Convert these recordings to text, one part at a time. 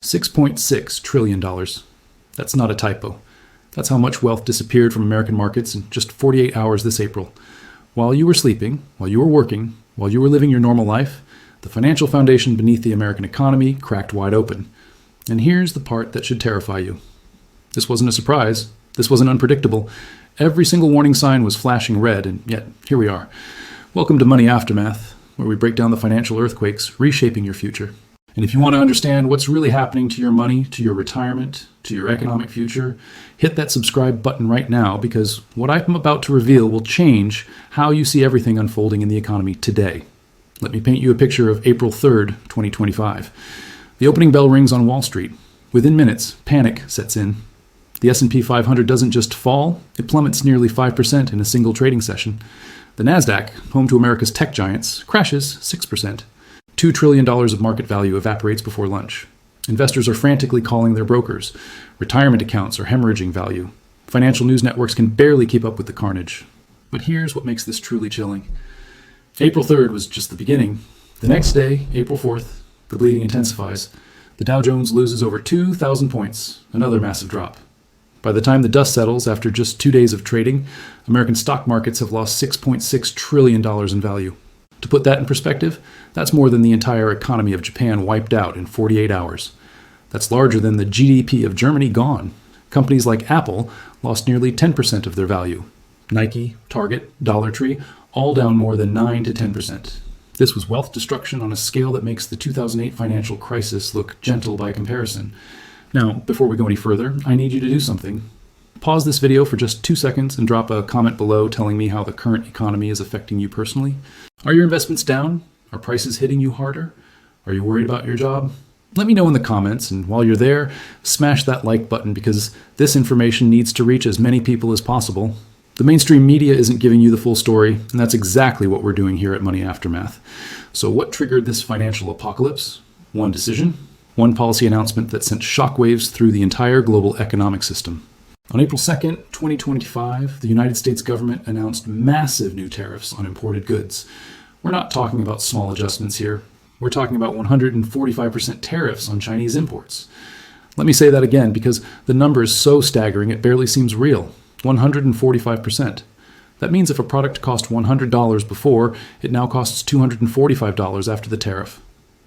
$6.6 trillion. That's not a typo. That's how much wealth disappeared from American markets in just 48 hours this April. While you were sleeping, while you were working, while you were living your normal life, the financial foundation beneath the American economy cracked wide open. And here's the part that should terrify you. This wasn't a surprise. This wasn't unpredictable. Every single warning sign was flashing red, and yet here we are. Welcome to Money Aftermath, where we break down the financial earthquakes reshaping your future. And if you want to understand what's really happening to your money, to your retirement, to your economic future, hit that subscribe button right now, because what I'm about to reveal will change how you see everything unfolding in the economy today. Let me paint you a picture of April 3rd, 2025. The opening bell rings on Wall Street. Within minutes, panic sets in. The S&P 500 doesn't just fall, it plummets nearly 5% in a single trading session. The NASDAQ, home to America's tech giants, crashes 6%. $2 trillion of market value evaporates before lunch. Investors are frantically calling their brokers. Retirement accounts are hemorrhaging value. Financial news networks can barely keep up with the carnage. But here's what makes this truly chilling. April 3rd was just the beginning. The next day, April 4th, the bleeding intensifies. The Dow Jones loses over 2,000 points, another massive drop. By the time the dust settles after just 2 days of trading, American stock markets have lost $6.6 trillion in value. To put that in perspective, that's more than the entire economy of Japan wiped out in 48 hours. That's larger than the GDP of Germany gone. Companies like Apple lost nearly 10% of their value. Nike, Target, Dollar Tree, all down more than 9 to 10%. This was wealth destruction on a scale that makes the 2008 financial crisis look gentle by comparison. Now, before we go any further, I need you to do something. Pause this video for just 2 seconds and drop a comment below telling me how the current economy is affecting you personally. Are your investments down? Are prices hitting you harder? Are you worried about your job? Let me know in the comments, and while you're there, smash that like button because this information needs to reach as many people as possible. The mainstream media isn't giving you the full story, and that's exactly what we're doing here at Money Aftermath. So what triggered this financial apocalypse? One decision, one policy announcement that sent shockwaves through the entire global economic system. On April 2nd, 2025, the United States government announced massive new tariffs on imported goods. We're not talking about small adjustments here. We're talking about 145% tariffs on Chinese imports. Let me say that again because the number is so staggering it barely seems real. 145%. That means if a product cost $100 before, it now costs $245 after the tariff.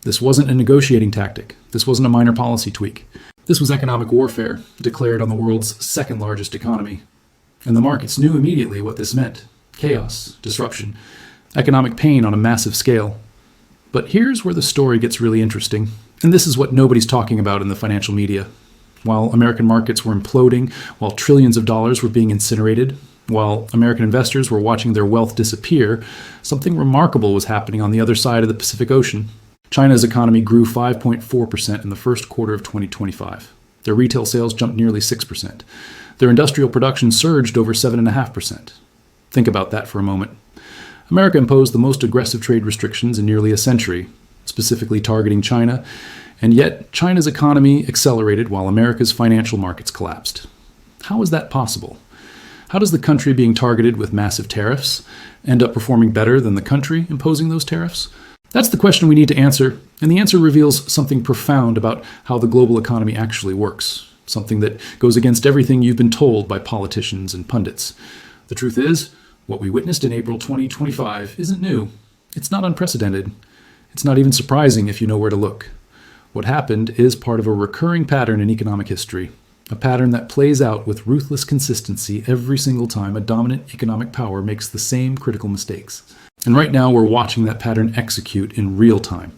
This wasn't a negotiating tactic. This wasn't a minor policy tweak. This was economic warfare, declared on the world's second largest economy. And the markets knew immediately what this meant. Chaos, disruption, economic pain on a massive scale. But here's where the story gets really interesting. And this is what nobody's talking about in the financial media. While American markets were imploding, while trillions of dollars were being incinerated, while American investors were watching their wealth disappear, something remarkable was happening on the other side of the Pacific Ocean. China's economy grew 5.4% in the first quarter of 2025. Their retail sales jumped nearly 6%. Their industrial production surged over 7.5%. Think about that for a moment. America imposed the most aggressive trade restrictions in nearly a century, specifically targeting China, and yet China's economy accelerated while America's financial markets collapsed. How is that possible? How does the country being targeted with massive tariffs end up performing better than the country imposing those tariffs? That's the question we need to answer, and the answer reveals something profound about how the global economy actually works, something that goes against everything you've been told by politicians and pundits. The truth is, what we witnessed in April 2025 isn't new. It's not unprecedented. It's not even surprising if you know where to look. What happened is part of a recurring pattern in economic history, a pattern that plays out with ruthless consistency every single time a dominant economic power makes the same critical mistakes. And right now we're watching that pattern execute in real time.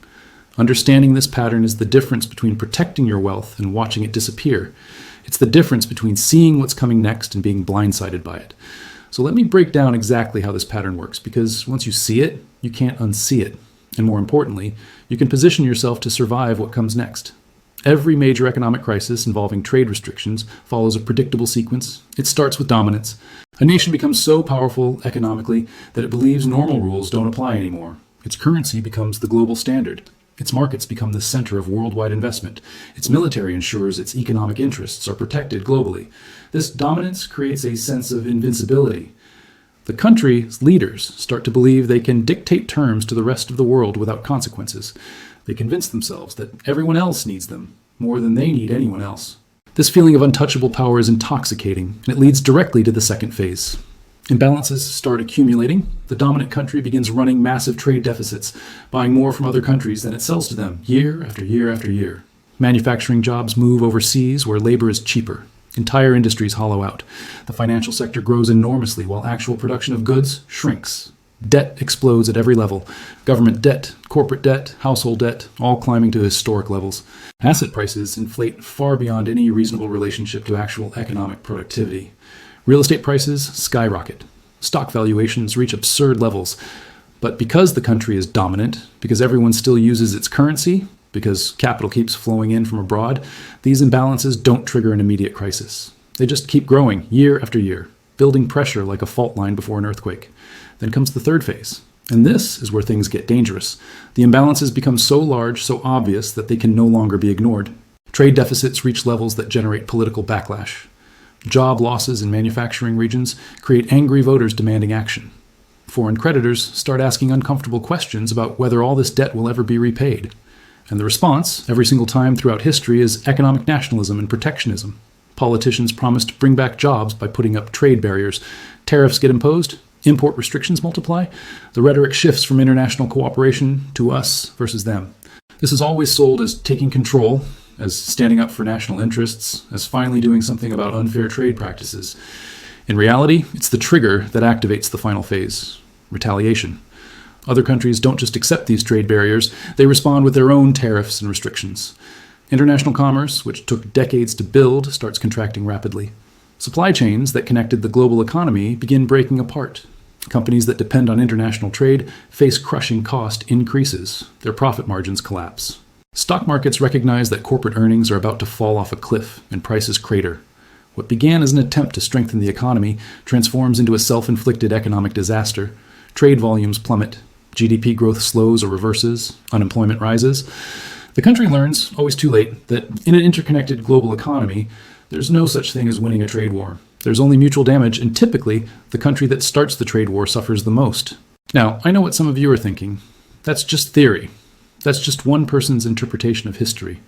Understanding this pattern is the difference between protecting your wealth and watching it disappear. It's the difference between seeing what's coming next and being blindsided by it. So let me break down exactly how this pattern works, because once you see it, you can't unsee it. And more importantly, you can position yourself to survive what comes next. Every major economic crisis involving trade restrictions follows a predictable sequence. It starts with dominance. A nation becomes so powerful economically that it believes normal rules don't apply anymore. Its currency becomes the global standard. Its markets become the center of worldwide investment. Its military ensures its economic interests are protected globally. This dominance creates a sense of invincibility. The country's leaders start to believe they can dictate terms to the rest of the world without consequences. They convince themselves that everyone else needs them. more than they need anyone else. This feeling of untouchable power is intoxicating, and it leads directly to the second phase. Imbalances start accumulating. The dominant country begins running massive trade deficits, buying more from other countries than it sells to them, year after year after year. Manufacturing jobs move overseas where labor is cheaper. Entire industries hollow out. The financial sector grows enormously while actual production of goods shrinks. Debt explodes at every level. Government debt, corporate debt, household debt, all climbing to historic levels. Asset prices inflate far beyond any reasonable relationship to actual economic productivity. Real estate prices skyrocket. Stock valuations reach absurd levels. But because the country is dominant, because everyone still uses its currency, because capital keeps flowing in from abroad, these imbalances don't trigger an immediate crisis. They just keep growing year after year, building pressure like a fault line before an earthquake. Then comes the third phase. And this is where things get dangerous. The imbalances become so large, so obvious, that they can no longer be ignored. Trade deficits reach levels that generate political backlash. Job losses in manufacturing regions create angry voters demanding action. Foreign creditors start asking uncomfortable questions about whether all this debt will ever be repaid. And the response, every single time throughout history, is economic nationalism and protectionism. Politicians promise to bring back jobs by putting up trade barriers. Tariffs get imposed. Import restrictions multiply. The rhetoric shifts from international cooperation to us versus them. This is always sold as taking control, as standing up for national interests, as finally doing something about unfair trade practices. In reality, it's the trigger that activates the final phase: retaliation. Other countries don't just accept these trade barriers, they respond with their own tariffs and restrictions. International commerce, which took decades to build, starts contracting rapidly. Supply chains that connected the global economy begin breaking apart. Companies that depend on international trade face crushing cost increases. Their profit margins collapse. Stock markets recognize that corporate earnings are about to fall off a cliff and prices crater. What began as an attempt to strengthen the economy transforms into a self-inflicted economic disaster. Trade volumes plummet. GDP growth slows or reverses. Unemployment rises. The country learns, always too late, that in an interconnected global economy, there's no such thing as winning a trade war. There's only mutual damage, and typically, the country that starts the trade war suffers the most. Now, I know what some of you are thinking. That's just theory. That's just one person's interpretation of history.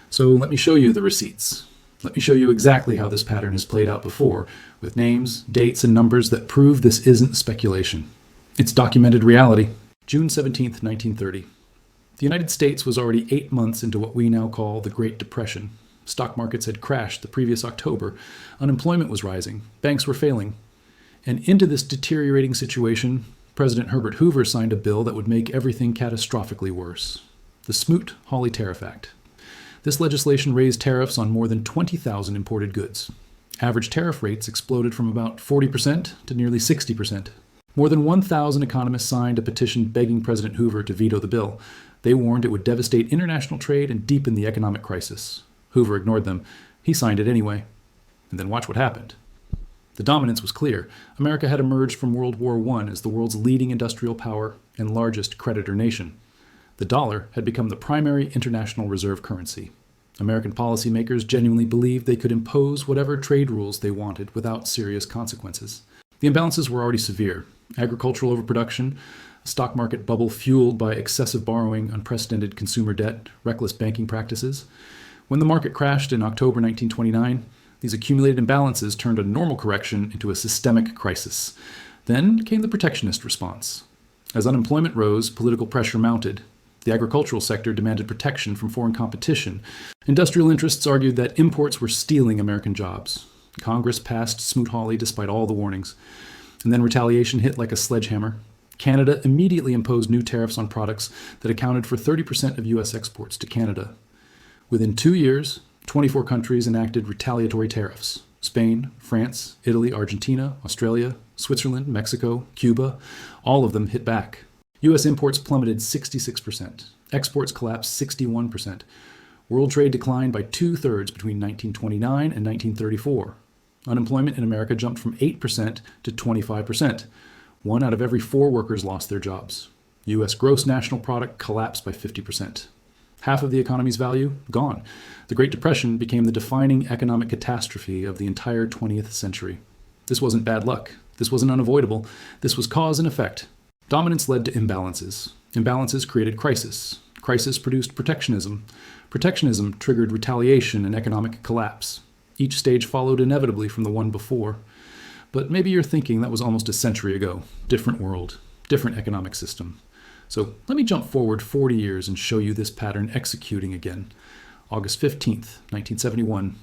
So let me show you the receipts. Let me show you exactly how this pattern has played out before, with names, dates, and numbers that prove this isn't speculation. It's documented reality. June 17th, 1930. The United States was already 8 months into what we now call the Great Depression. Stock markets had crashed the previous October. Unemployment was rising. Banks were failing. And into this deteriorating situation, President Herbert Hoover signed a bill that would make everything catastrophically worse. The Smoot-Hawley Tariff Act. This legislation raised tariffs on more than 20,000 imported goods. Average tariff rates exploded from about 40% to nearly 60%. More than 1,000 economists signed a petition begging President Hoover to veto the bill. They warned it would devastate international trade and deepen the economic crisis. Hoover ignored them. He signed it anyway. And then watch what happened. The dominance was clear. America had emerged from World War I as the world's leading industrial power and largest creditor nation. The dollar had become the primary international reserve currency. American policymakers genuinely believed they could impose whatever trade rules they wanted without serious consequences. The imbalances were already severe. Agricultural overproduction, a stock market bubble fueled by excessive borrowing, unprecedented consumer debt, reckless banking practices. When the market crashed in October 1929, these accumulated imbalances turned a normal correction into a systemic crisis. Then came the protectionist response. As unemployment rose, political pressure mounted. The agricultural sector demanded protection from foreign competition. Industrial interests argued that imports were stealing American jobs. Congress passed Smoot-Hawley despite all the warnings. And then retaliation hit like a sledgehammer. Canada immediately imposed new tariffs on products that accounted for 30% of U.S. exports to Canada. Within 2 years, 24 countries enacted retaliatory tariffs. Spain, France, Italy, Argentina, Australia, Switzerland, Mexico, Cuba, all of them hit back. U.S. imports plummeted 66%. Exports collapsed 61%. World trade declined by 2/3 between 1929 and 1934. Unemployment in America jumped from 8% to 25%. 1 out of every 4 workers lost their jobs. U.S. gross national product collapsed by 50%. Half of the economy's value, gone. The Great Depression became the defining economic catastrophe of the entire 20th century. This wasn't bad luck. This wasn't unavoidable. This was cause and effect. Dominance led to imbalances. Imbalances created crisis. Crisis produced protectionism. Protectionism triggered retaliation and economic collapse. Each stage followed inevitably from the one before. But maybe you're thinking that was almost a century ago. Different world, different economic system. So let me jump forward 40 years and show you this pattern executing again. August 15th, 1971.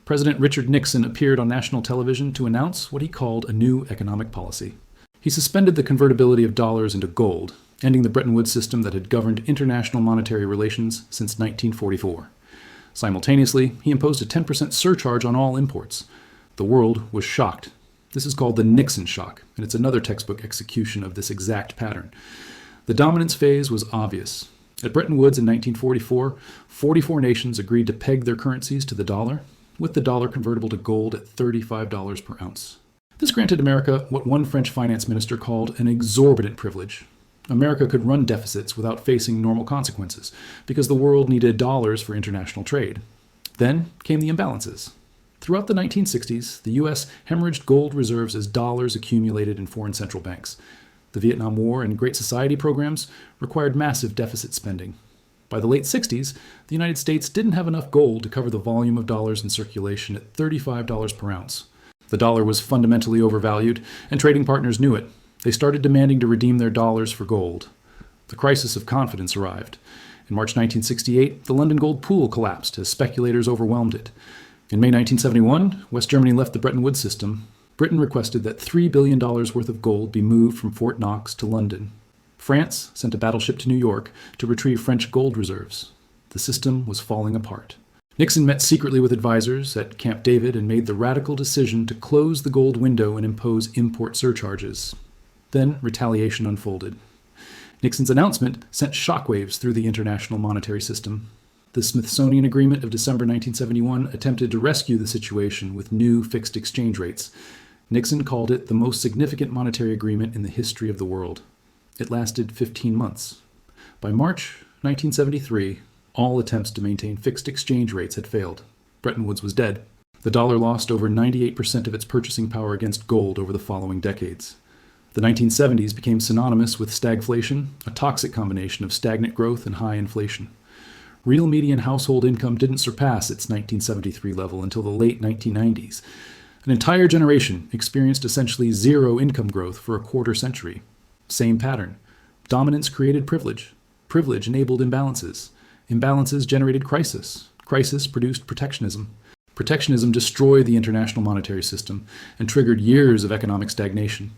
President Richard Nixon appeared on national television to announce what he called a new economic policy. He suspended the convertibility of dollars into gold, ending the Bretton Woods system that had governed international monetary relations since 1944. Simultaneously, he imposed a 10% surcharge on all imports. The world was shocked. This is called the Nixon shock, and it's another textbook execution of this exact pattern. The dominance phase was obvious. At Bretton Woods in 1944, 44 nations agreed to peg their currencies to the dollar, with the dollar convertible to gold at $35 per ounce. This granted America what one French finance minister called an exorbitant privilege. America could run deficits without facing normal consequences, because the world needed dollars for international trade. Then came the imbalances. Throughout the 1960s, the U.S. hemorrhaged gold reserves as dollars accumulated in foreign central banks. The Vietnam War and Great Society programs required massive deficit spending. By the late 60s, the United States didn't have enough gold to cover the volume of dollars in circulation at $35 per ounce. The dollar was fundamentally overvalued, and trading partners knew it. They started demanding to redeem their dollars for gold. The crisis of confidence arrived. In March 1968, the London gold pool collapsed as speculators overwhelmed it. In May 1971, West Germany left the Bretton Woods system. Britain requested that $3 billion worth of gold be moved from Fort Knox to London. France sent a battleship to New York to retrieve French gold reserves. The system was falling apart. Nixon met secretly with advisors at Camp David and made the radical decision to close the gold window and impose import surcharges. Then retaliation unfolded. Nixon's announcement sent shockwaves through the international monetary system. The Smithsonian Agreement of December 1971 attempted to rescue the situation with new fixed exchange rates. Nixon called it the most significant monetary agreement in the history of the world. It lasted 15 months. By March 1973, all attempts to maintain fixed exchange rates had failed. Bretton Woods was dead. The dollar lost over 98% of its purchasing power against gold over the following decades. The 1970s became synonymous with stagflation, a toxic combination of stagnant growth and high inflation. Real median household income didn't surpass its 1973 level until the late 1990s. An entire generation experienced essentially zero income growth for a quarter century. Same pattern. Dominance created privilege. Privilege enabled imbalances. Imbalances generated crisis. Crisis produced protectionism. Protectionism destroyed the international monetary system and triggered years of economic stagnation.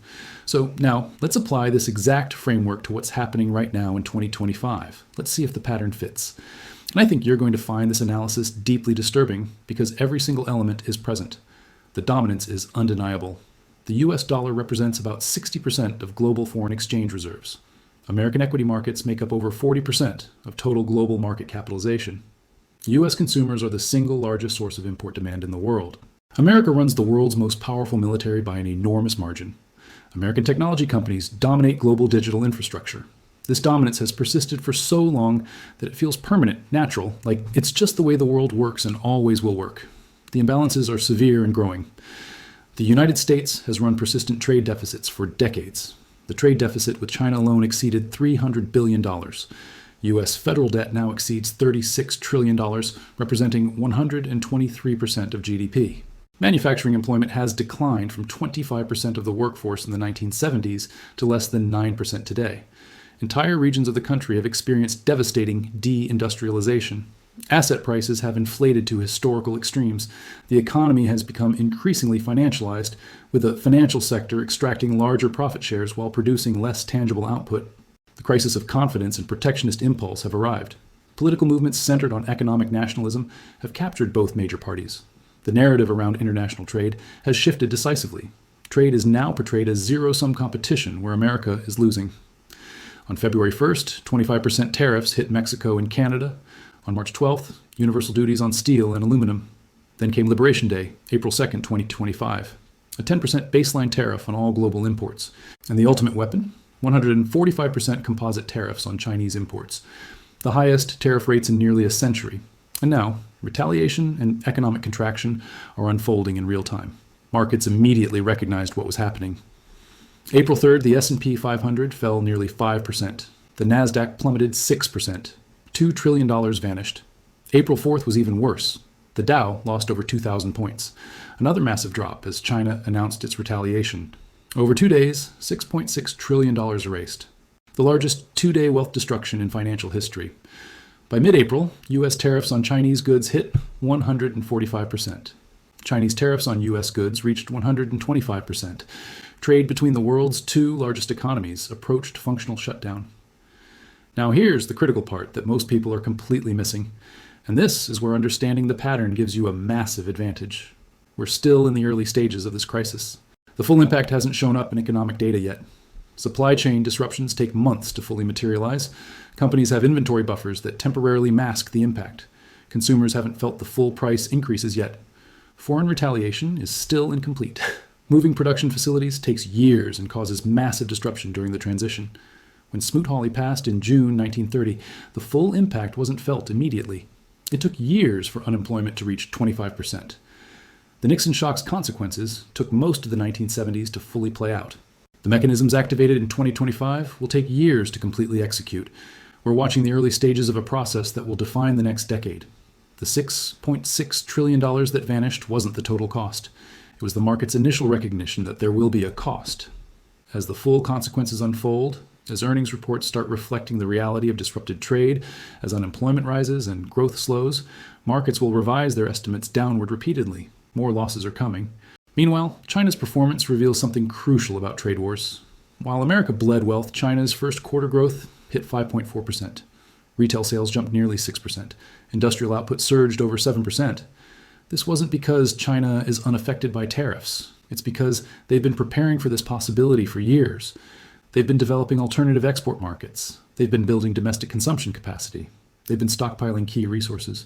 So now, let's apply this exact framework to what's happening right now in 2025. Let's see if the pattern fits. And I think you're going to find this analysis deeply disturbing because every single element is present. The dominance is undeniable. The US dollar represents about 60% of global foreign exchange reserves. American equity markets make up over 40% of total global market capitalization. U.S. consumers are the single largest source of import demand in the world. America runs the world's most powerful military by an enormous margin. American technology companies dominate global digital infrastructure. This dominance has persisted for so long that it feels permanent, natural, like it's just the way the world works and always will work. The imbalances are severe and growing. The United States has run persistent trade deficits for decades. The trade deficit with China alone exceeded $300 billion. U.S. federal debt now exceeds $36 trillion, representing 123% of GDP. Manufacturing employment has declined from 25% of the workforce in the 1970s to less than 9% today. Entire regions of the country have experienced devastating deindustrialization. Asset prices have inflated to historical extremes. The economy has become increasingly financialized, with the financial sector extracting larger profit shares while producing less tangible output. The crisis of confidence and protectionist impulse have arrived. Political movements centered on economic nationalism have captured both major parties. The narrative around international trade has shifted decisively. Trade is now portrayed as zero-sum competition where America is losing. On February 1st, 25% tariffs hit Mexico and Canada. On March 12th, universal duties on steel and aluminum. Then came Liberation Day, April 2nd, 2025. A 10% baseline tariff on all global imports. And the ultimate weapon? 145% composite tariffs on Chinese imports, the highest tariff rates in nearly a century. And now, retaliation and economic contraction are unfolding in real time. Markets immediately recognized what was happening. April 3rd, the S&P 500 fell nearly 5%. The Nasdaq plummeted 6%. $2 trillion vanished. April 4th was even worse. The Dow lost over 2,000 points. Another massive drop as China announced its retaliation. Over 2 days, $6.6 trillion erased. The largest two-day wealth destruction in financial history. By mid-April, U.S. tariffs on Chinese goods hit 145%. Chinese tariffs on U.S. goods reached 125%. Trade between the world's two largest economies approached functional shutdown. Now here's the critical part that most people are completely missing. And this is where understanding the pattern gives you a massive advantage. We're still in the early stages of this crisis. The full impact hasn't shown up in economic data yet. Supply chain disruptions take months to fully materialize. Companies have inventory buffers that temporarily mask the impact. Consumers haven't felt the full price increases yet. Foreign retaliation is still incomplete. Moving production facilities takes years and causes massive disruption during the transition. When Smoot-Hawley passed in June 1930, the full impact wasn't felt immediately. It took years for unemployment to reach 25%. The Nixon shock's consequences took most of the 1970s to fully play out. The mechanisms activated in 2025 will take years to completely execute. We're watching the early stages of a process that will define the next decade. The $6.6 trillion that vanished wasn't the total cost. It was the market's initial recognition that there will be a cost. As the full consequences unfold, as earnings reports start reflecting the reality of disrupted trade, as unemployment rises and growth slows, markets will revise their estimates downward repeatedly. More losses are coming. Meanwhile, China's performance reveals something crucial about trade wars. While America bled wealth, China's first quarter growth hit 5.4%. Retail sales jumped nearly 6%. Industrial output surged over 7%. This wasn't because China is unaffected by tariffs. It's because they've been preparing for this possibility for years. They've been developing alternative export markets. They've been building domestic consumption capacity. They've been stockpiling key resources.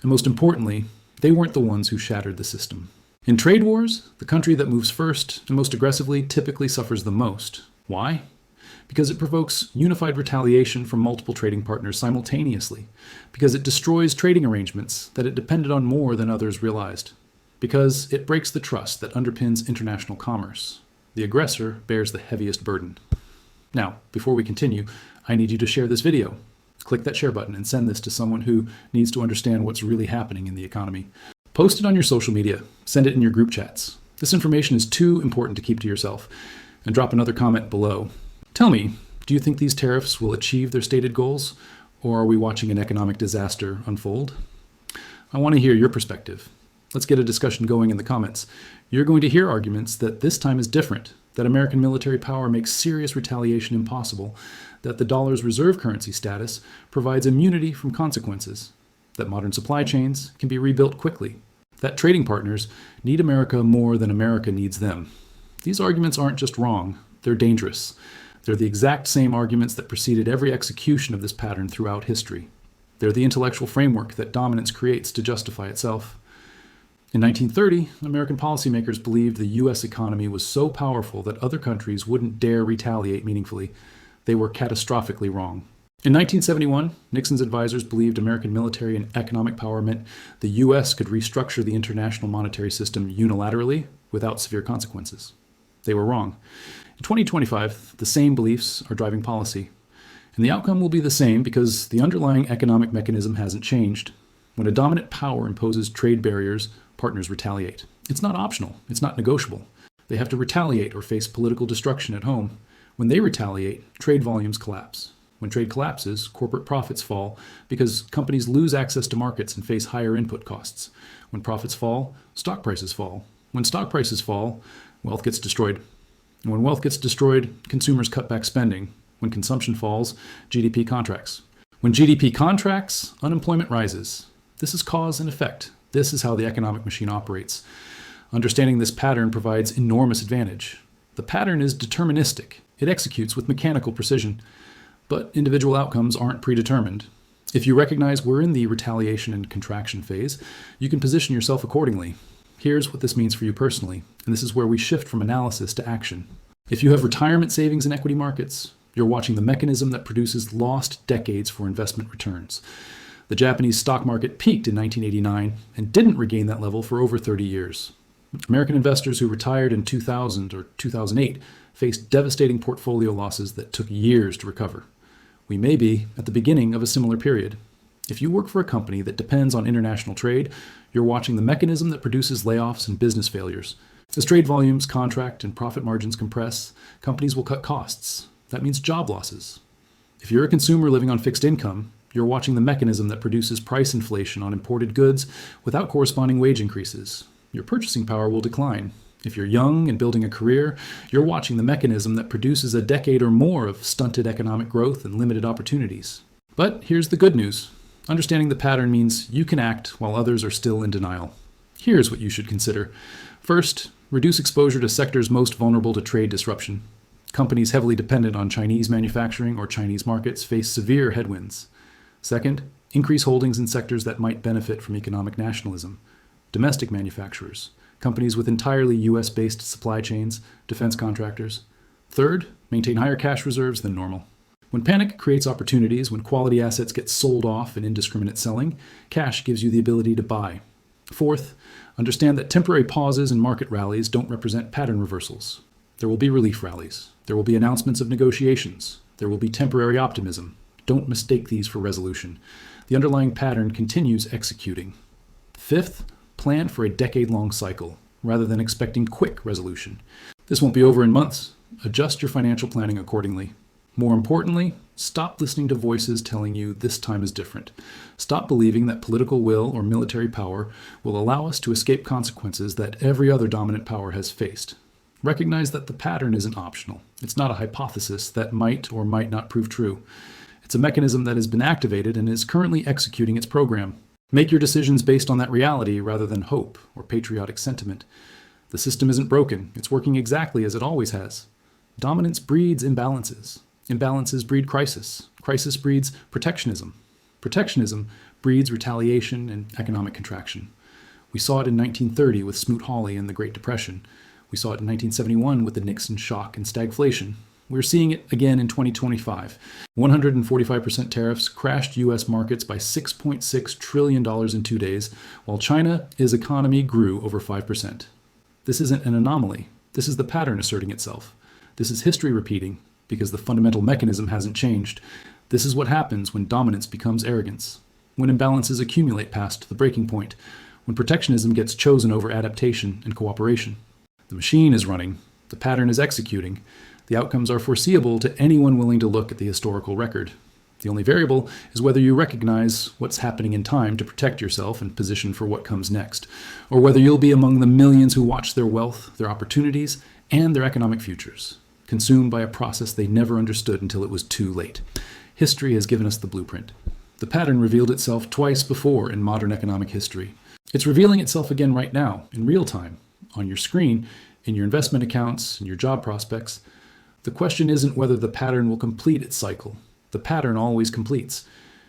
And most importantly, they weren't the ones who shattered the system. In trade wars, the country that moves first and most aggressively typically suffers the most. Why? Because it provokes unified retaliation from multiple trading partners simultaneously. Because it destroys trading arrangements that it depended on more than others realized. Because it breaks the trust that underpins international commerce. The aggressor bears the heaviest burden. Now, before we continue, I need you to share this video. Click that share button and send this to someone who needs to understand what's really happening in the economy. Post it on your social media. Send it in your group chats. This information is too important to keep to yourself. And drop another comment below. Tell me, do you think these tariffs will achieve their stated goals? Or are we watching an economic disaster unfold? I want to hear your perspective. Let's get a discussion going in the comments. You're going to hear arguments that this time is different, that American military power makes serious retaliation impossible, that the dollar's reserve currency status provides immunity from consequences, that modern supply chains can be rebuilt quickly, that trading partners need America more than America needs them. These arguments aren't just wrong, they're dangerous. They're the exact same arguments that preceded every execution of this pattern throughout history. They're the intellectual framework that dominance creates to justify itself. In 1930, American policymakers believed the U.S. economy was so powerful that other countries wouldn't dare retaliate meaningfully. They were catastrophically wrong. In 1971, Nixon's advisors believed American military and economic power meant the U.S. could restructure the international monetary system unilaterally without severe consequences. They were wrong. In 2025, the same beliefs are driving policy. And the outcome will be the same because the underlying economic mechanism hasn't changed. When a dominant power imposes trade barriers, partners retaliate. It's not optional. It's not negotiable. They have to retaliate or face political destruction at home. When they retaliate, trade volumes collapse. When trade collapses, corporate profits fall because companies lose access to markets and face higher input costs. When profits fall, stock prices fall. When stock prices fall, wealth gets destroyed. And when wealth gets destroyed, consumers cut back spending. When consumption falls, GDP contracts. When GDP contracts, unemployment rises. This is cause and effect. This is how the economic machine operates. Understanding this pattern provides enormous advantage. The pattern is deterministic. It executes with mechanical precision. But individual outcomes aren't predetermined. If you recognize we're in the retaliation and contraction phase, you can position yourself accordingly. Here's what this means for you personally, and this is where we shift from analysis to action. If you have retirement savings in equity markets, you're watching the mechanism that produces lost decades for investment returns. The Japanese stock market peaked in 1989 and didn't regain that level for over 30 years. American investors who retired in 2000 or 2008 faced devastating portfolio losses that took years to recover. We may be at the beginning of a similar period. If you work for a company that depends on international trade, you're watching the mechanism that produces layoffs and business failures. As trade volumes, contract, and profit margins compress, companies will cut costs. That means job losses. If you're a consumer living on fixed income, you're watching the mechanism that produces price inflation on imported goods without corresponding wage increases. Your purchasing power will decline. If you're young and building a career, you're watching the mechanism that produces a decade or more of stunted economic growth and limited opportunities. But here's the good news. Understanding the pattern means you can act while others are still in denial. Here's what you should consider. First, reduce exposure to sectors most vulnerable to trade disruption. Companies heavily dependent on Chinese manufacturing or Chinese markets face severe headwinds. Second, increase holdings in sectors that might benefit from economic nationalism. Domestic manufacturers, companies with entirely US-based supply chains, defense contractors. Third, maintain higher cash reserves than normal. When panic creates opportunities, when quality assets get sold off in indiscriminate selling, cash gives you the ability to buy. Fourth, understand that temporary pauses in market rallies don't represent pattern reversals. There will be relief rallies. There will be announcements of negotiations. There will be temporary optimism. Don't mistake these for resolution. The underlying pattern continues executing. Fifth, plan for a decade-long cycle, rather than expecting quick resolution. This won't be over in months. Adjust your financial planning accordingly. More importantly, stop listening to voices telling you this time is different. Stop believing that political will or military power will allow us to escape consequences that every other dominant power has faced. Recognize that the pattern isn't optional. It's not a hypothesis that might or might not prove true. It's a mechanism that has been activated and is currently executing its program. Make your decisions based on that reality rather than hope or patriotic sentiment. The system isn't broken. It's working exactly as it always has. Dominance breeds imbalances. Imbalances breed crisis. Crisis breeds protectionism. Protectionism breeds retaliation and economic contraction. We saw it in 1930 with Smoot-Hawley and the Great Depression. We saw it in 1971 with the Nixon shock and stagflation. We're seeing it again in 2025. 145% tariffs crashed U.S. markets by $6.6 trillion in 2 days, while China's economy grew over 5%. This isn't an anomaly. This is the pattern asserting itself. This is history repeating, because the fundamental mechanism hasn't changed. This is what happens when dominance becomes arrogance, when imbalances accumulate past the breaking point, when protectionism gets chosen over adaptation and cooperation. The machine is running. The pattern is executing. The outcomes are foreseeable to anyone willing to look at the historical record. The only variable is whether you recognize what's happening in time to protect yourself and position for what comes next, or whether you'll be among the millions who watch their wealth, their opportunities, and their economic futures consumed by a process they never understood until it was too late. History has given us the blueprint. The pattern revealed itself twice before in modern economic history. It's revealing itself again right now, in real time, on your screen, in your investment accounts, in your job prospects. The question isn't whether the pattern will complete its cycle. The pattern always completes.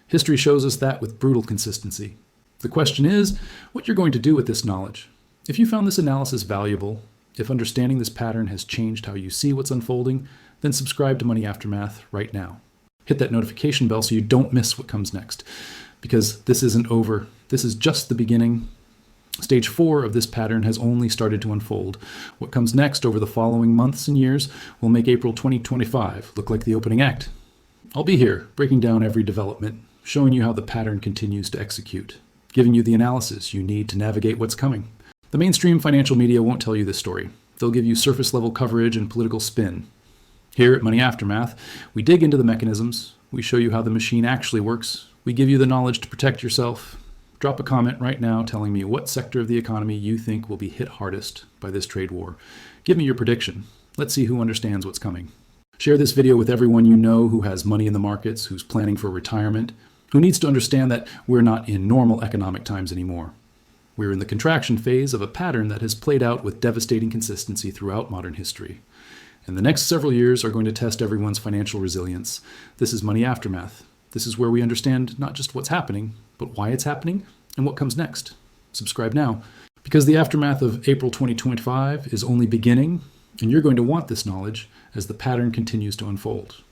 History shows us that with brutal consistency. The question is what you're going to do with this knowledge. If you found this analysis valuable, if understanding this pattern has changed how you see what's unfolding, then subscribe to Money Aftermath right now. Hit that notification bell so you don't miss what comes next, because this isn't over. This is just the beginning. Stage 4 of this pattern has only started to unfold. What comes next over the following months and years will make April 2025 look like the opening act. I'll be here, breaking down every development, showing you how the pattern continues to execute, giving you the analysis you need to navigate what's coming. The mainstream financial media won't tell you this story. They'll give you surface-level coverage and political spin. Here at Money Aftermath, we dig into the mechanisms, we show you how the machine actually works, we give you the knowledge to protect yourself. Drop a comment right now telling me what sector of the economy you think will be hit hardest by this trade war. Give me your prediction. Let's see who understands what's coming. Share this video with everyone you know who has money in the markets, who's planning for retirement, who needs to understand that we're not in normal economic times anymore. We're in the contraction phase of a pattern that has played out with devastating consistency throughout modern history. And the next several years are going to test everyone's financial resilience. This is Money Aftermath. This is where we understand not just what's happening, but why it's happening and what comes next. Subscribe now, because the aftermath of April 2025 is only beginning, and you're going to want this knowledge as the pattern continues to unfold.